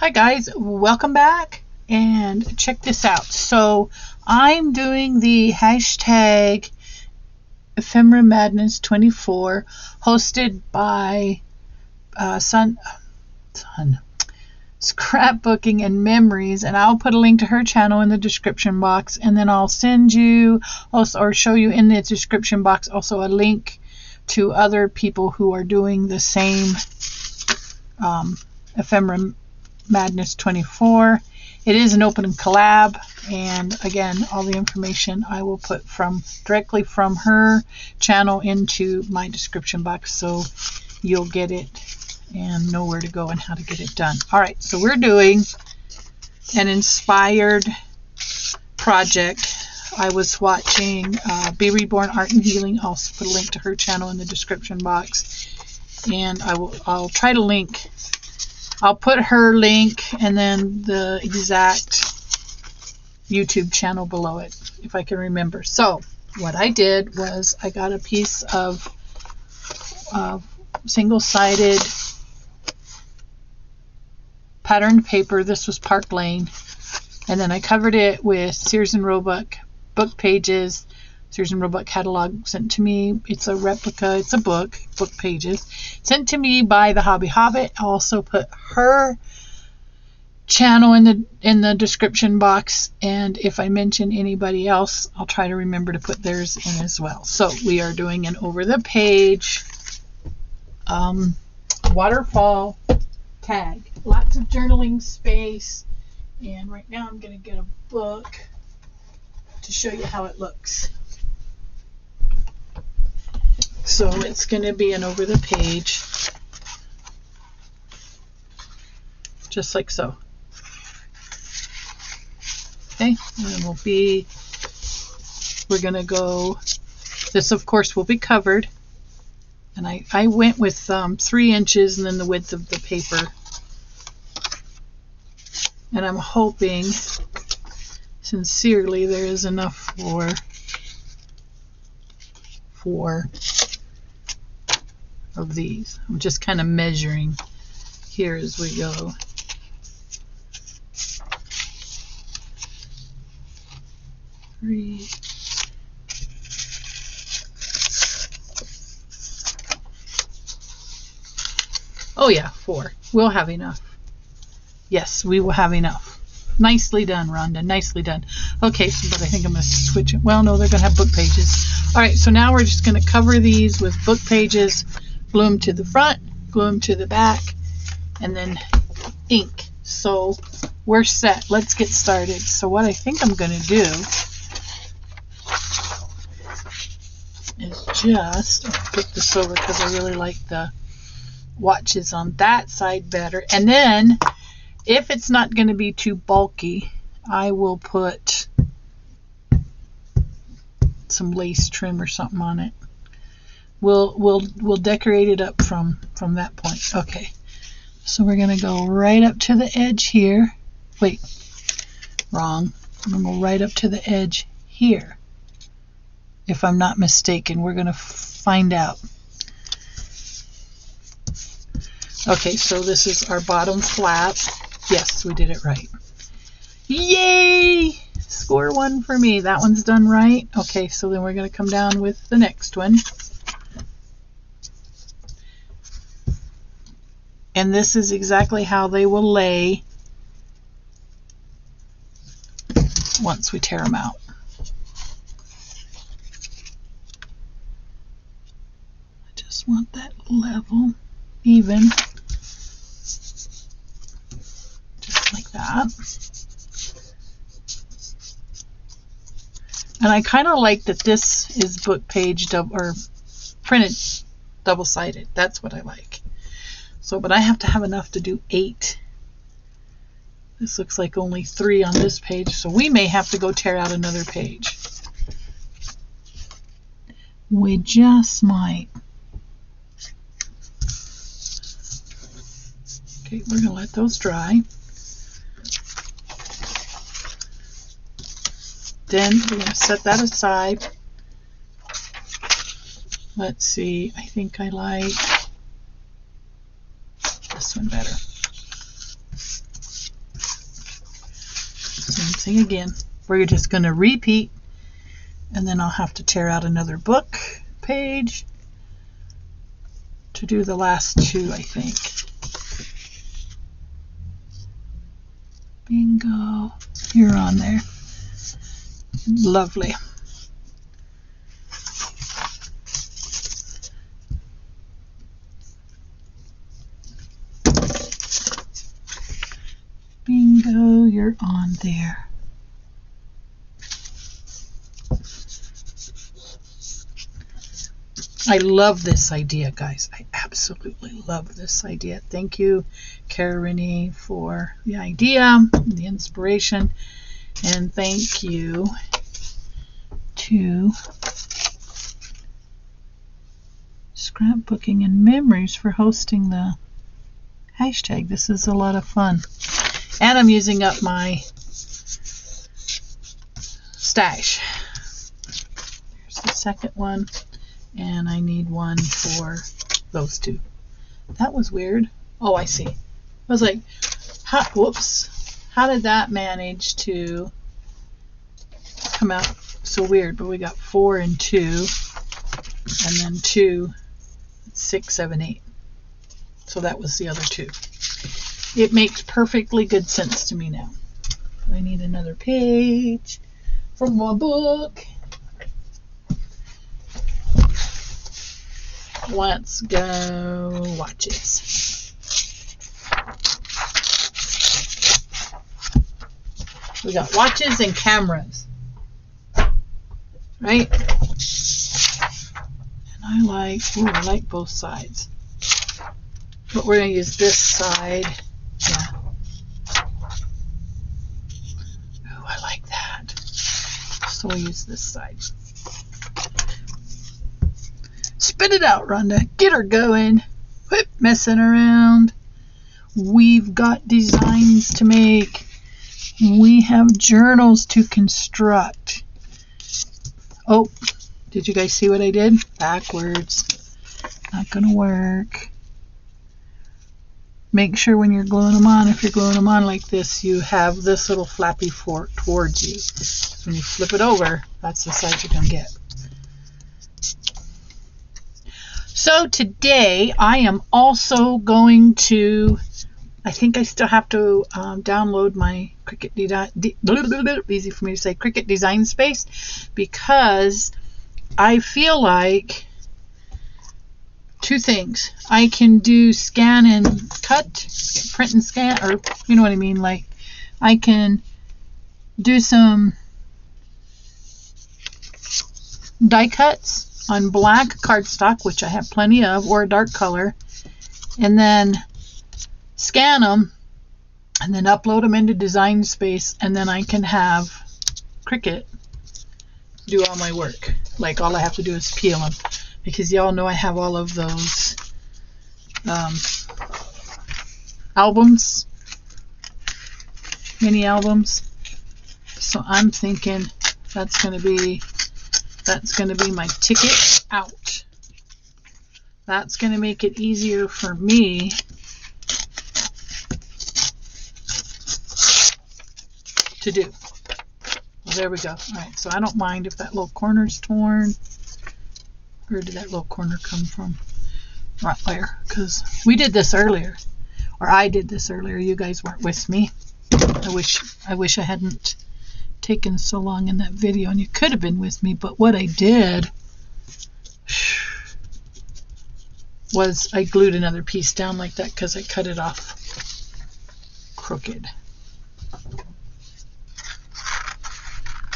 Hi guys, welcome back and check this out. So I'm doing the hashtag Ephemera Madness 24 hosted by Scrapbooking and Memories, and I'll put a link to her channel in the description box, and then I'll send you also or show you in the description box also a link to other people who are doing the same Ephemera Madness 24. It is an open collab, and again, all the information I will put directly from her channel into my description box, so you'll get it and know where to go and how to get it done. All right, so we're doing an inspired project. I was watching Be Reborn Art and Healing. I'll put a link to her channel in the description box, and I'll try to link. I'll put her link and then the exact YouTube channel below it, if I can remember. So what I did was I got a piece of single-sided patterned paper. This was Park Lane. And then I covered it with Sears and Roebuck book pages. Sears and Roebuck catalog sent to me. It's a replica. It's a book pages sent to me by the Hobby Hobbit. I also put her channel in the description box, and if I mention anybody else, I'll try to remember to put theirs in as well. So we are doing an over the page waterfall tag. Lots of journaling space, and right now I'm going to get a book to show you how it looks. So it's going to be an over the page, just like so. Okay, and we're going to go, this of course will be covered, and I went with 3 inches and then the width of the paper, and I'm hoping sincerely there is enough for 4 of these. I'm just kind of measuring here as we go. Three. Oh yeah, 4. We'll have enough. Yes, we will have enough. Nicely done, Rhonda. Nicely done. Okay, but I think I'm going to switch it. Well, no, they're going to have book pages. All right, so now we're just going to cover these with book pages, glue them to the front, glue them to the back, and then ink. So we're set. Let's get started. So what I think I'm going to do is just flip this over because I really like the watches on that side better. And then if it's not going to be too bulky, I will put some lace trim or something on it. We'll decorate it up from that point. Okay, so we're going to go right up to the edge here. Wait, wrong. I'm going to go right up to the edge here. If I'm not mistaken, we're going to find out. Okay, so this is our bottom flap. Yes, we did it right. Yay! Score 1 for me. That one's done right. Okay, so then we're going to come down with the next one. And this is exactly how they will lay once we tear them out. I just want that level, even. Just like that. And I kind of like that this is book page or printed double-sided. That's what I like. So, but I have to have enough to do 8. This looks like only 3 on this page, so we may have to go tear out another page. We just might. Okay, we're going to let those dry. Then we're going to set that aside. Let's see, I think I like this one better. Same thing again. We're just going to repeat, and then I'll have to tear out another book page to do the last two, I think. Bingo. You're on there. Lovely. Bingo, you're on there. I love this idea, guys. I absolutely love this idea. Thank you, Karini, for the idea, the inspiration, and thank you to Scrapbooking and Memories for hosting the hashtag. This is a lot of fun. And I'm using up my stash. Here's the second one. And I need one for those two. That was weird. Oh, I see. I was like, whoops. How did that manage to come out so weird? But we got 4 and 2. And then 2, 6, 7, 8. So that was the other 2. It makes perfectly good sense to me now. I need another page from my book. Let's go watches. We got watches and cameras, right? And I like both sides. But we're going to use this side. Yeah. Oh, I like that. So we'll use this side. Spit it out, Rhonda. Get her going. Quit messing around. We've got designs to make. We have journals to construct. Oh, did you guys see what I did? Backwards. Not going to work. Make sure when you're gluing them on, if you're gluing them on like this, you have this little flappy fork towards you. When you flip it over, that's the side you're going to get. So today I am also going to, I think I still have to download my Cricut easy for me to say, Cricut Design Space, because I feel like 2 things. I can do scan and cut, print and scan, or you know what I mean, like I can do some die cuts on black cardstock, which I have plenty of, or a dark color, and then scan them and then upload them into Design Space, and then I can have Cricut do all my work. Like all I have to do is peel them, because y'all know I have all of those albums, mini albums. So I'm thinking that's going to be my ticket out. That's going to make it easier for me to do. Well, there we go. All right, so I don't mind if that little corner's torn. Where did that little corner come from? Right there, because we did this earlier, or I did this earlier. You guys weren't with me. I wish I hadn't taken so long in that video, and you could have been with me, but what I did was I glued another piece down like that because I cut it off crooked.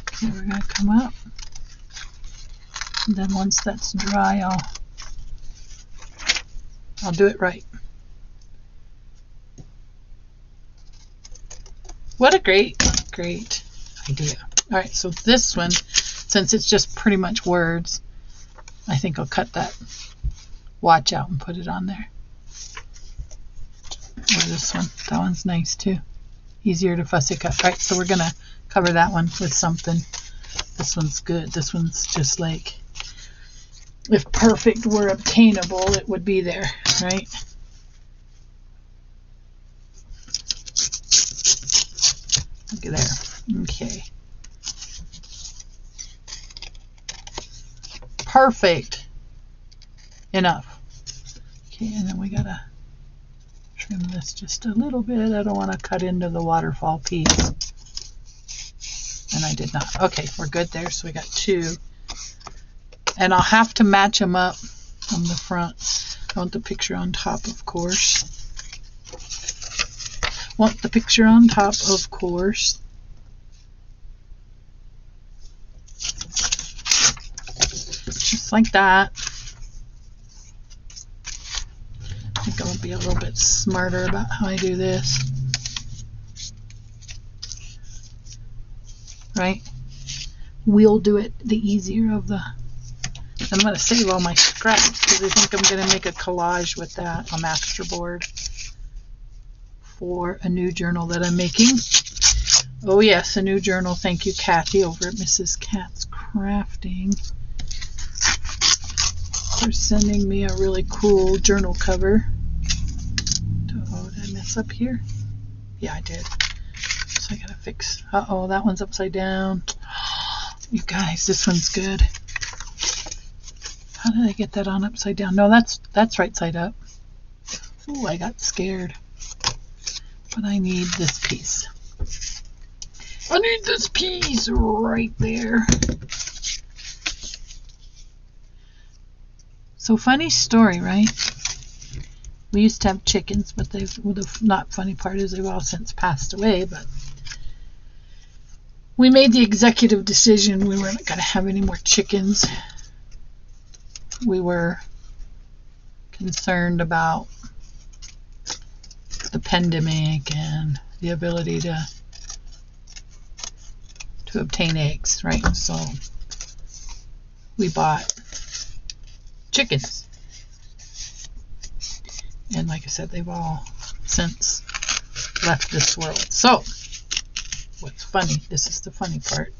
Okay, we're going to come up, and then once that's dry, I'll do it right. What a great idea. All right, so this one, since it's just pretty much words, I think I'll cut that watch out and put it on there. Or this one. That one's nice too. Easier to fussy cut. All right, so we're going to cover that one with something. This one's good. This one's just like, if perfect were obtainable, it would be there, right? Look at there. Okay. Perfect. Enough. Okay, and then we gotta trim this just a little bit. I don't want to cut into the waterfall piece. And I did not. Okay, we're good there. So we got 2. And I'll have to match them up on the front. I want the picture on top, of course. Want the picture on top, of course. Just like that. I think I'm going to be a little bit smarter about how I do this. Right? We'll do it the easier of the... I'm going to save all my scraps because I think I'm going to make a collage with that, a masterboard, for a new journal that I'm making. Oh yes, a new journal. Thank you, Kathy, over at Mrs. Kat's Crafting, for sending me a really cool journal cover. Oh, did I mess up here? Yeah, I did. So I gotta fix. Uh-oh, that one's upside down. You guys, this one's good. How did I get that on upside down? No, that's right side up. Ooh, I got scared. But I need this piece. I need this piece right there. So funny story, right? We used to have chickens, but the not funny part is they've all since passed away, but we made the executive decision we weren't going to have any more chickens. We were concerned about the pandemic and the ability to obtain eggs, right? So we bought chickens. And like I said, they've all since left this world. So what's funny, this is the funny part,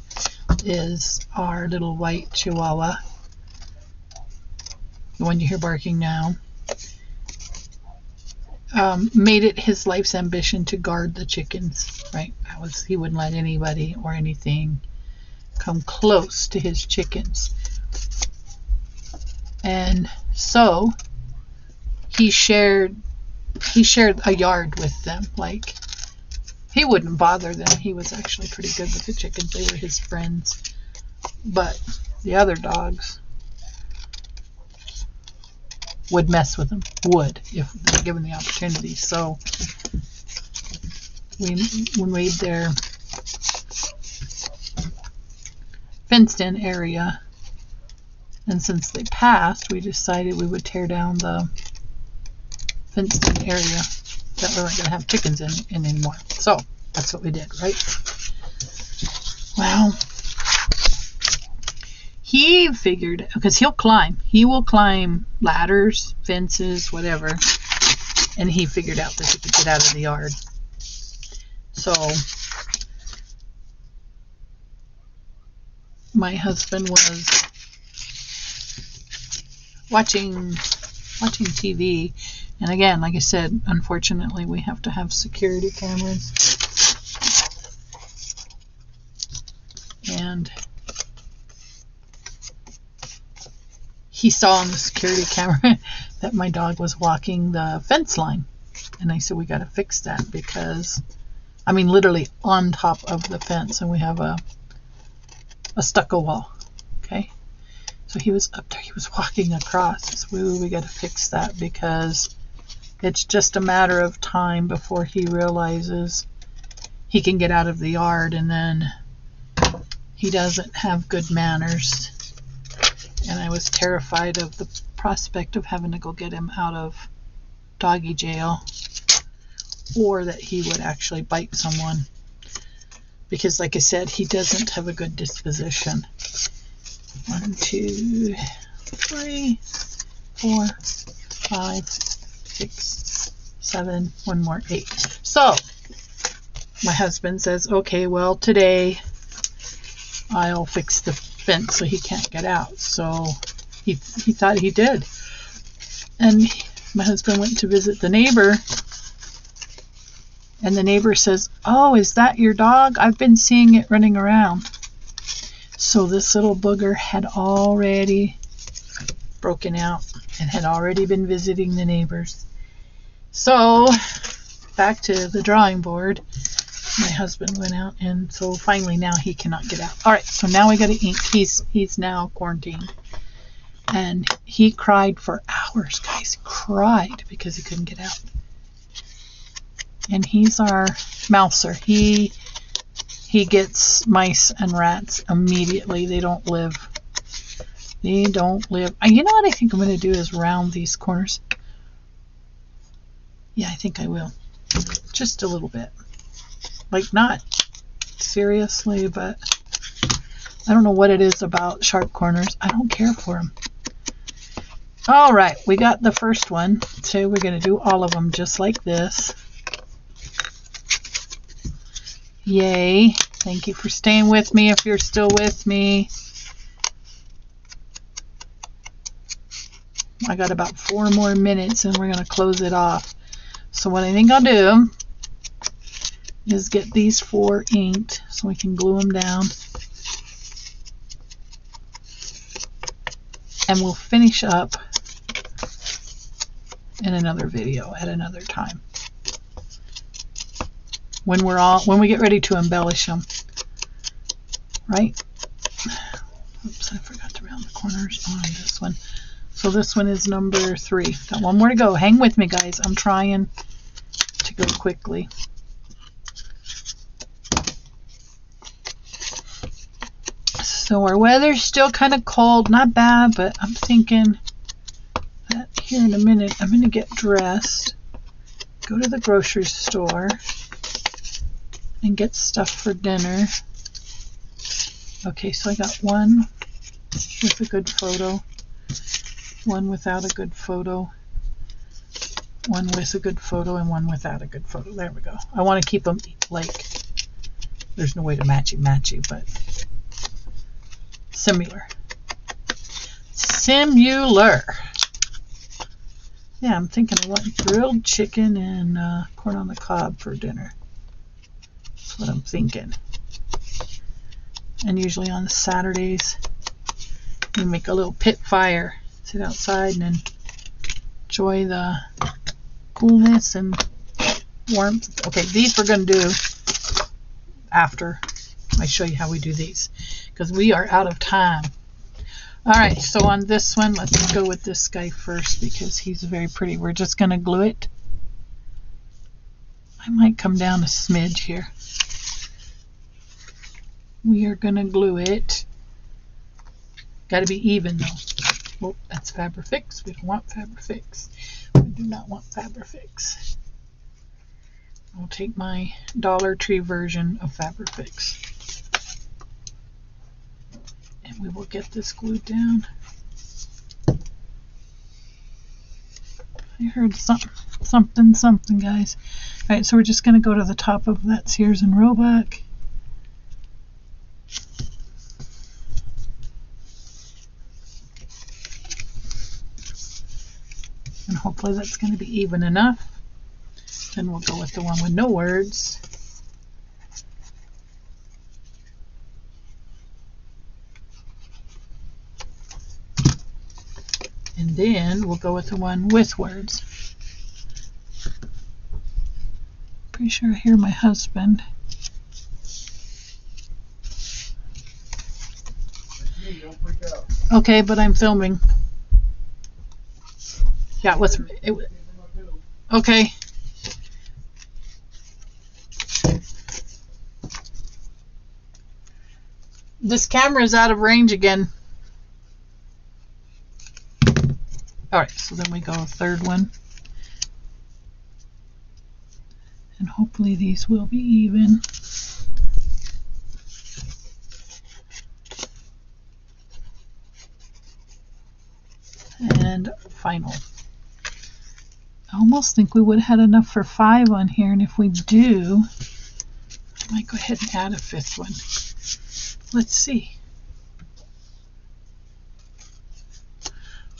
is our little white chihuahua, the one you hear barking now, made it his life's ambition to guard the chickens, right? He wouldn't let anybody or anything come close to his chickens. And so he shared a yard with them. Like, he wouldn't bother them. He was actually pretty good with the chickens. They were his friends. But the other dogs would mess with them. Would, if they were given the opportunity. So we made their fenced-in area. And since they passed, we decided we would tear down the fenced-in area that we weren't going to have chickens in anymore. So that's what we did, right? Well, he figured, because he will climb ladders, fences, whatever, and he figured out that he could get out of the yard. So my husband was watching TV, and again, like I said, unfortunately we have to have security cameras, and he saw on the security camera that my dog was walking the fence line, and I said, we got to fix that, because I mean literally on top of the fence, and we have a stucco wall. Okay, so he was up there, he was walking across. So we got to fix that, because it's just a matter of time before he realizes he can get out of the yard, and then he doesn't have good manners. And I was terrified of the prospect of having to go get him out of doggy jail, or that he would actually bite someone, because like I said, he doesn't have a good disposition. 1, 2, 3, 4, 5, 6, 7, one more, 8. So my husband says, okay, well, today I'll fix the fence so he can't get out. So he thought he did. And my husband went to visit the neighbor, And the neighbor says, "Oh, is that your dog? I've been seeing it running around." So this little booger had already broken out and had already been visiting the neighbors. So back to the drawing board. My husband went out, and so finally now he cannot get out. All right, so now we got to ink. He's now quarantined, and he cried for hours, guys. Cried because he couldn't get out. And he's our mouser. He gets mice and rats immediately. They don't live. They don't live. You know what I think I'm going to do is round these corners. Yeah, I think I will. Just a little bit. Like, not seriously, but I don't know what it is about sharp corners. I don't care for them. All right, we got the first one. So we're going to do all of them just like this. Yay. Thank you for staying with me if you're still with me. I got about 4 more minutes and we're going to close it off. So what I think I'll do is get these 4 inked so we can glue them down. And we'll finish up in another video at another time. When we get ready to embellish them. Right? Oops, I forgot to round the corners on this one. So this one is number 3. Got 1 more to go. Hang with me, guys. I'm trying to go quickly. So our weather's still kind of cold. Not bad, but I'm thinking that here in a minute I'm going to get dressed, go to the grocery store, and get stuff for dinner. Okay, so I got 1 with a good photo, 1 without a good photo, 1 with a good photo, and 1 without a good photo. There we go. I want to keep them like, there's no way to matchy, but similar. Yeah, I'm thinking I want grilled chicken and corn on the cob for dinner. That's what I'm thinking. And usually on Saturdays, we make a little pit fire, sit outside and enjoy the coolness and warmth. Okay, these we're going to do after I show you how we do these, because we are out of time. All right, so on this one, let's go with this guy first because he's very pretty. We're just going to glue it. I might come down a smidge here. We are going to glue it. Got to be even though. Oh, that's Fabrifix. We don't want Fabrifix. We do not want Fabrifix. I'll take my Dollar Tree version of Fabrifix. And we will get this glued down. I heard something, guys. All right, so we're just going to go to the top of that Sears and Roebuck. And hopefully that's going to be even enough. Then we'll go with the one with no words. And then we'll go with the one with words. Pretty sure I hear my husband. Okay, but I'm filming. Yeah, okay. This camera is out of range again. All right, so then we go a third one. And hopefully these will be even. And final. I almost think we would have had enough for 5 on here, and if we do, I might go ahead and add a 5th one. Let's see.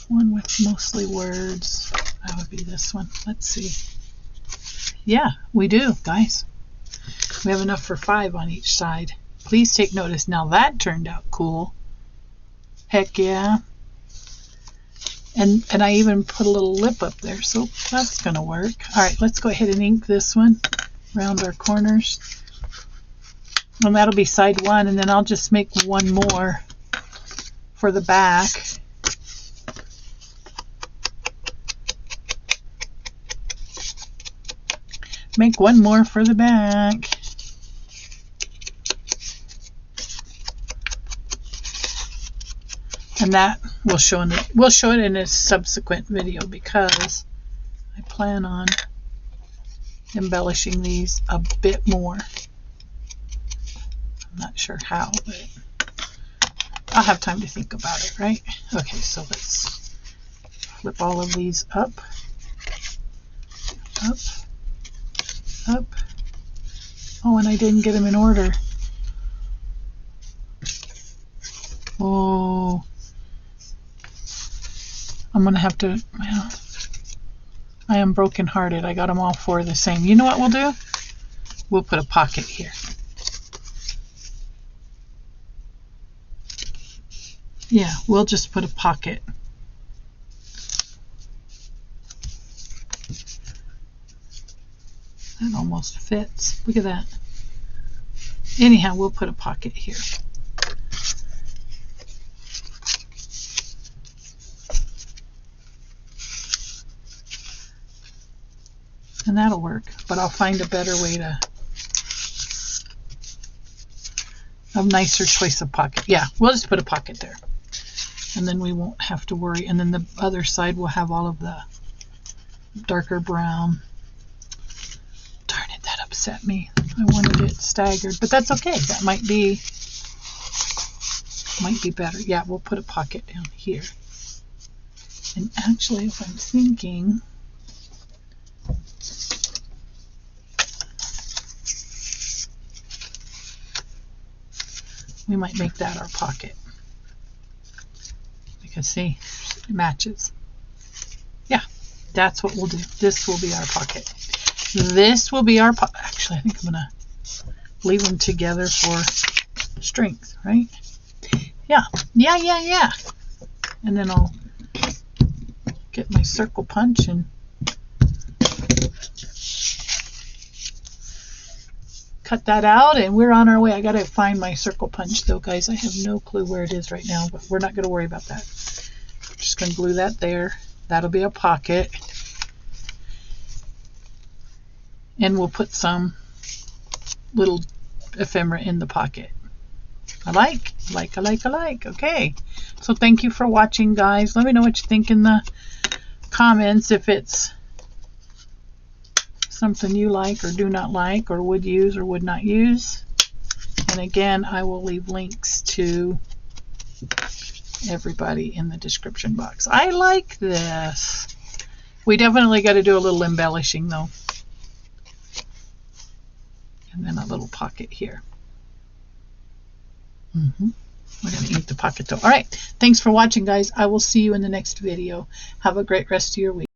One with mostly words. That would be this one. Let's see. Yeah, we do, guys. We have enough for 5 on each side. Please take notice. Now that turned out cool. Heck yeah. And I even put a little lip up there, so that's going to work. All right, let's go ahead and ink this one around our corners. And that'll be side 1, and then I'll just make one more for the back. Make one more for the back. And that we'll show it in a subsequent video, because I plan on embellishing these a bit more. I'm not sure how, but I'll have time to think about it, right? Okay, so let's flip all of these up, up, up. Oh, and I didn't get them in order. Oh, I'm gonna have to, well, I am brokenhearted. I got them all 4 the same. You know what we'll do? We'll put a pocket here. Yeah, we'll just put a pocket. That almost fits. Look at that. Anyhow, we'll put a pocket here. And that'll work, but I'll find a better way to, a nicer choice of pocket. Yeah, we'll just put a pocket there. And then we won't have to worry. And then the other side will have all of the darker brown. Darn it, that upset me. I wanted it staggered, but that's okay. That might be better. Yeah, we'll put a pocket down here. And actually, if I'm thinking, we might make that our pocket. Because see, it matches. Yeah, that's what we'll do. This will be our pocket. This will be our pocket. Actually, I think I'm going to leave them together for strength, right? Yeah. And then I'll get my circle punch and cut that out, and we're on our way. I gotta find my circle punch though, guys. I have no clue where it is right now, but we're not gonna worry about that. I'm just gonna glue that there. That'll be a pocket, and we'll put some little ephemera in the pocket. I like. Okay, so thank you for watching, guys. Let me know what you think in the comments, if it's something you like or do not like, or would use or would not use. And again, I will leave links to everybody in the description box. I like this. We definitely got to do a little embellishing though. And then a little pocket here. We're going to ink the pocket though. All right, thanks for watching, guys. I will see you in the next video. Have a great rest of your week.